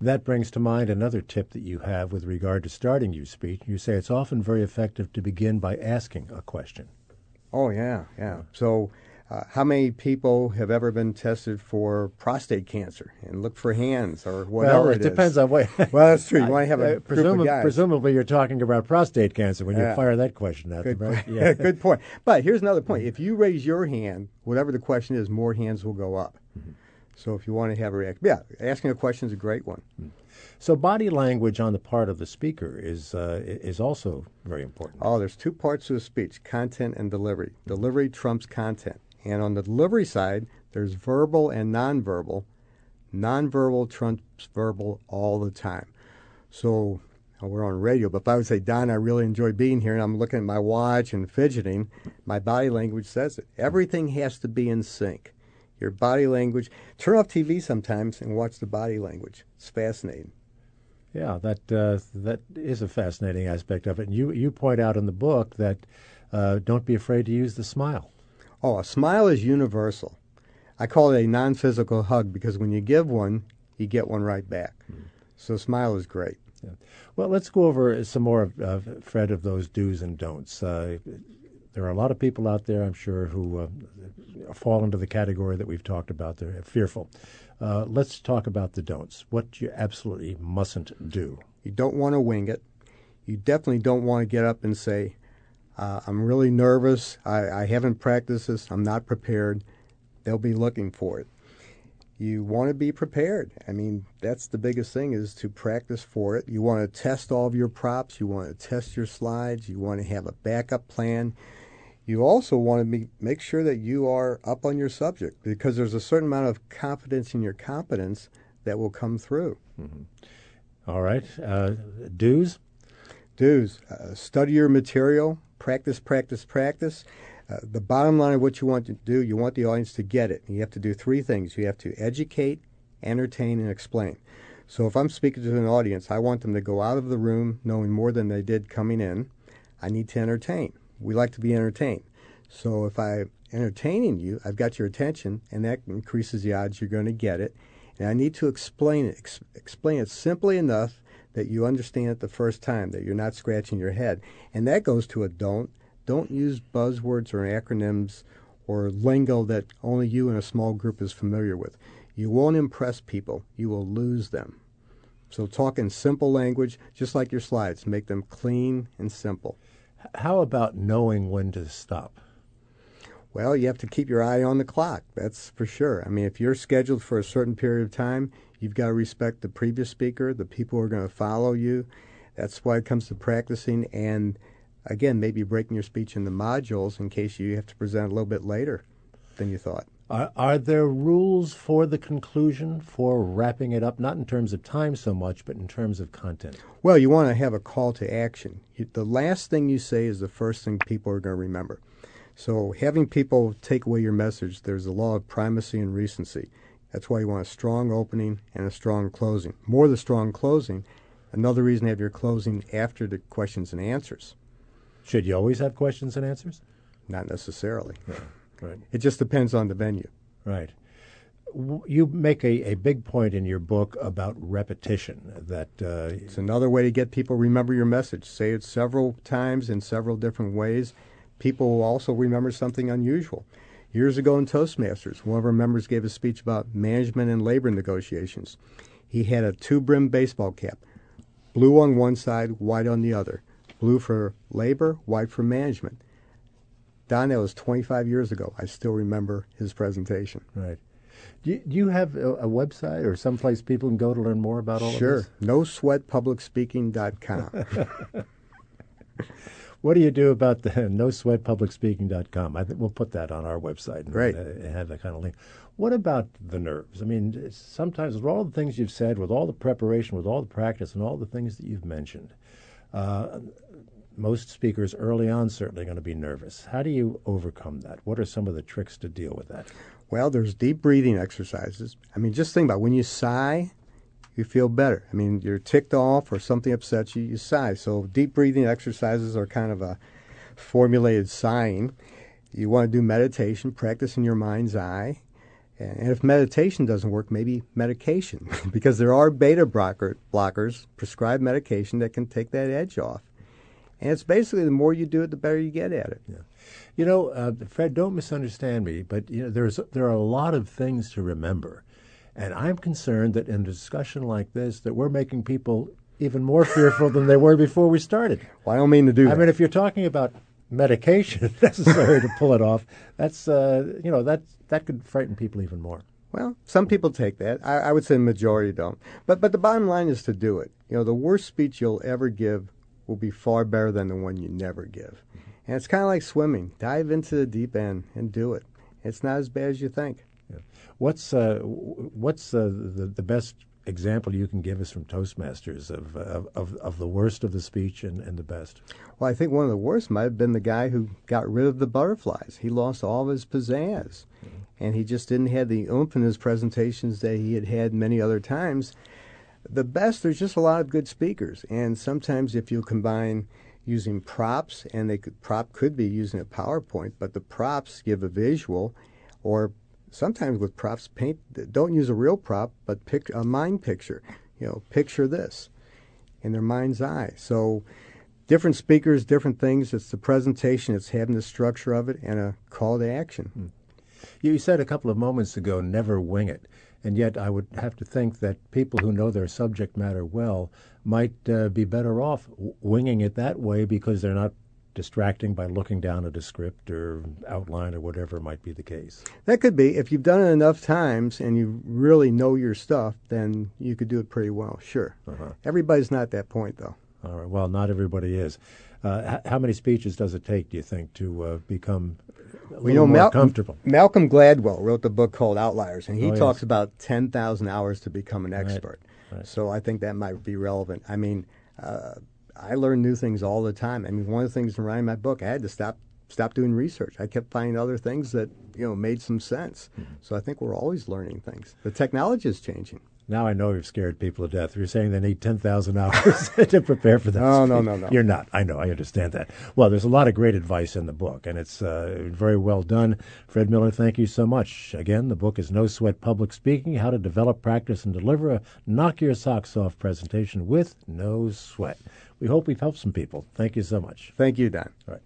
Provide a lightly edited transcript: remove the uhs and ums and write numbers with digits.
That brings to mind another tip that you have with regard to starting your speech. You say it's often very effective to begin by asking a question. Oh, yeah, yeah. So how many people have ever been tested for prostate cancer and look for hands or whatever Well, it depends on what. Well, that's true. You want to have a group of guys. Presumably, you're talking about prostate cancer when you Yeah. fire that question at Good, them, right? yeah. Good point. But here's another point. If you raise your hand, whatever the question is, more hands will go up. Mm-hmm. So if you want to have a reaction, yeah, asking a question is a great one. So body language on the part of the speaker is also very important. Oh, there's two parts to a speech, content and delivery. Delivery trumps content. And on the delivery side, there's verbal and nonverbal. Nonverbal trumps verbal all the time. So we're on radio, but if I would say, Don, I really enjoy being here, and I'm looking at my watch and fidgeting, my body language says it. Everything has to be in sync. Your body language. Turn off TV sometimes and watch the body language. It's fascinating. Yeah, that is a fascinating aspect of it. And you point out in the book that don't be afraid to use the smile. Oh, a smile is universal. I call it a non-physical hug because when you give one, you get one right back. So smile is great. Yeah. Well, let's go over some more, Fred, of those do's and don'ts. There are a lot of people out there, I'm sure, who fall into the category that we've talked about. They're fearful. Let's talk about the don'ts. What you absolutely mustn't do. You don't want to wing it. You definitely don't want to get up and say, I'm really nervous. I haven't practiced this. I'm not prepared. They'll be looking for it. You want to be prepared. I mean, that's the biggest thing is to practice for it. You want to test all of your props. You want to test your slides. You want to have a backup plan. You also want to make sure that you are up on your subject because there's a certain amount of confidence in your competence that will come through. Mm-hmm. All right. Do's? Do's. Study your material. Practice, practice, practice. The bottom line of what you want to do, you want the audience to get it. You have to do three things. You have to educate, entertain, and explain. So if I'm speaking to an audience, I want them to go out of the room knowing more than they did coming in. I need to entertain. We like to be entertained. So if I'm entertaining you, I've got your attention, and that increases the odds you're going to get it. And I need to explain it. Explain it simply enough that you understand it the first time, that you're not scratching your head. And that goes to a don't. Don't use buzzwords or acronyms or lingo that only you and a small group is familiar with. You won't impress people. You will lose them. So talk in simple language, just like your slides. Make them clean and simple. How about knowing when to stop? Well, you have to keep your eye on the clock, that's for sure. I mean, if you're scheduled for a certain period of time, you've got to respect the previous speaker, the people who are going to follow you. That's why it comes to practicing and, again, maybe breaking your speech into modules in case you have to present a little bit later than you thought. Are there rules for the conclusion, for wrapping it up, not in terms of time so much, but in terms of content? Well, you want to have a call to action. The last thing you say is the first thing people are going to remember. So having people take away your message, there's a law of primacy and recency. That's why you want a strong opening and a strong closing. More the strong closing, another reason to have your closing after the questions and answers. Should you always have questions and answers? Not necessarily. Yeah. Right. It just depends on the venue. Right. You make a big point in your book about repetition. That it's another way to get people to remember your message. Say it several times in several different ways. People will also remember something unusual. Years ago in Toastmasters, one of our members gave a speech about management and labor negotiations. He had a two-brim baseball cap, blue on one side, white on the other. Blue for labor, white for management. Don, that was 25 years ago. I still remember his presentation. Right. Do you have a website or someplace people can go to learn more about all of this? Sure. NoSweatPublicSpeaking.com. What do you do about the NoSweatPublicSpeaking.com? I think we'll put that on our website and Great. Have that kind of link. What about the nerves? I mean, sometimes with all the things you've said, with all the preparation, with all the practice, and all the things that you've mentioned, most speakers early on certainly going to be nervous. How do you overcome that? What are some of the tricks to deal with that? Well, there's deep breathing exercises. I mean, just think about it. When you sigh, you feel better. I mean, you're ticked off or something upsets you, you sigh. So deep breathing exercises are kind of a formulated sighing. You want to do meditation, practice in your mind's eye. And if meditation doesn't work, maybe medication, because there are beta blockers, prescribed medication that can take that edge off. And it's basically the more you do it, the better you get at it. Yeah. You know, Fred, don't misunderstand me, but there are a lot of things to remember. And I'm concerned that in a discussion like this, that we're making people even more fearful than they were before we started. Well, I don't mean to do that. I mean, if you're talking about medication necessary to pull it off, that's that could frighten people even more. Well, some people take that. I would say the majority don't. But the bottom line is to do it. The worst speech you'll ever give will be far better than the one you never give. And it's kind of like swimming. Dive into the deep end and do it. It's not as bad as you think. Yeah. What's the best example you can give us from Toastmasters of the worst of the speech and the best? Well, I think one of the worst might have been the guy who got rid of the butterflies. He lost all of his pizzazz, and he just didn't have the oomph in his presentations that he had had many other times. The best, there's just a lot of good speakers, and sometimes if you combine using props, and prop could be using a PowerPoint, but the props give a visual, or sometimes with props, don't use a real prop, but a mind picture. Picture this in their mind's eye. So different speakers, different things. It's the presentation, it's having the structure of it, and a call to action. You said a couple of moments ago, never wing it. And yet I would have to think that people who know their subject matter well might be better off winging it that way because they're not distracting by looking down at a script or outline or whatever might be the case. That could be. If you've done it enough times and you really know your stuff, then you could do it pretty well, sure. Everybody's not at that point, though. All right. Well, not everybody is. How many speeches does it take, do you think, to become a little more comfortable? Malcolm Gladwell wrote the book called Outliers, and he talks yes. about 10,000 hours to become an expert. Right. So I think that might be relevant. I mean, I learn new things all the time. I mean, one of the things in writing my book, I had to stop doing research. I kept finding other things that made some sense. So I think we're always learning things. The technology is changing. Now I know you've scared people to death. You're saying they need 10,000 hours to prepare for that. No. You're not. I know. I understand that. Well, there's a lot of great advice in the book, and it's very well done. Fred Miller, thank you so much. Again, the book is No Sweat Public Speaking, How to Develop, Practice, and Deliver a Knock Your Socks Off presentation with no sweat. We hope we've helped some people. Thank you so much. Thank you, Don. All right.